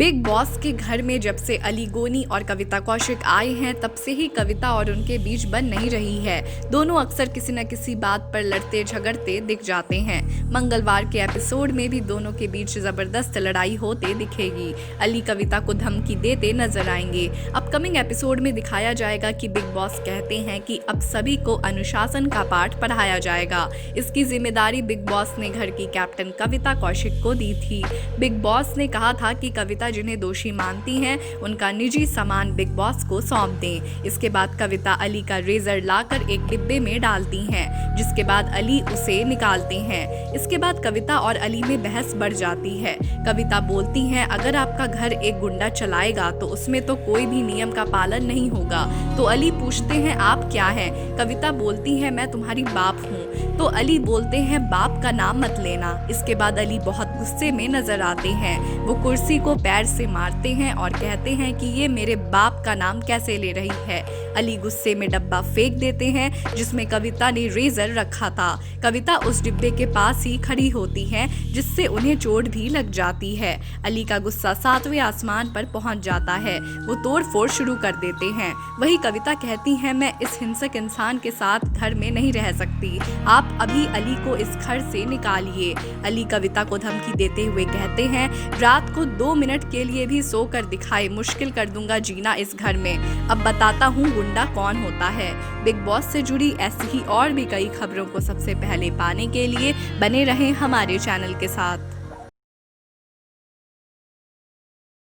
Big boss के घर में जब से अली गोनी और कविता कौशिक आए हैं तब से ही कविता और उनके बीच बन नहीं रही है। दोनों अक्सर किसी न किसी बात पर लड़ते झगड़ते दिख जाते हैं। मंगलवार के एपिसोड में भी दोनों के बीच जबरदस्त लड़ाई होते दिखेगी। अली कविता को धमकी देते नजर आएंगे। अपकमिंग एपिसोड में दिखाया जाएगा कि बिग बॉस कहते हैं कि अब सभी को अनुशासन का पाठ पढ़ाया जाएगा। इसकी जिम्मेदारी बिग बॉस ने घर की कैप्टन कविता कौशिक को दी थी। बिग बॉस ने कहा था कि कविता जिन्हें दोषी मानती हैं उनका निजी सामान बिग बॉस को सौंप दें। इसके बाद कविता अली का रेजर लाकर एक डिब्बे में डालती हैं, जिसके बाद अली उसे निकालते हैं। इसके बाद कविता और अली में बहस बढ़ जाती है। कविता बोलती हैं, अगर आपका घर एक गुंडा चलाएगा तो उसमें तो कोई भी नियम का पालन नहीं होगा। तो अली पूछते हैं, आप क्या हैं? कविता बोलती है, मैं तुम्हारी बाप हूँ। तो अली बोलते हैं, बाप का नाम मत लेना। इसके बाद अली बहुत गुस्से में नजर आते हैं। वो कुर्सी को पैर से मारते हैं और कहते हैं कि ये मेरे बाप का नाम कैसे ले रही है। अली गुस्से में डब्बा फेंक देते हैं जिसमें कविता ने रेजर रखा था। कविता उस डिब्बे के पास ही खड़ी होती है जिससे उन्हें चोट भी लग जाती है। अली का गुस्सा 7वें आसमान पर पहुंच जाता है। वो तोड़फोड़ शुरू कर देते हैं। वही कविता कहती है, मैं इस हिंसक इंसान के साथ घर में नहीं रह सकती। आप अभी अली को इस घर से निकालिए। अली कविता को धमकी देते हुए कहते हैं, रात को 2 मिनट के लिए भी सोकर दिखाए मुश्किल कर दूंगा जीना इस घर में। अब बताता हूँ गुंडा कौन होता है। बिग बॉस से जुड़ी ऐसी ही और भी कई खबरों को सबसे पहले पाने के लिए बने रहें हमारे चैनल के साथ।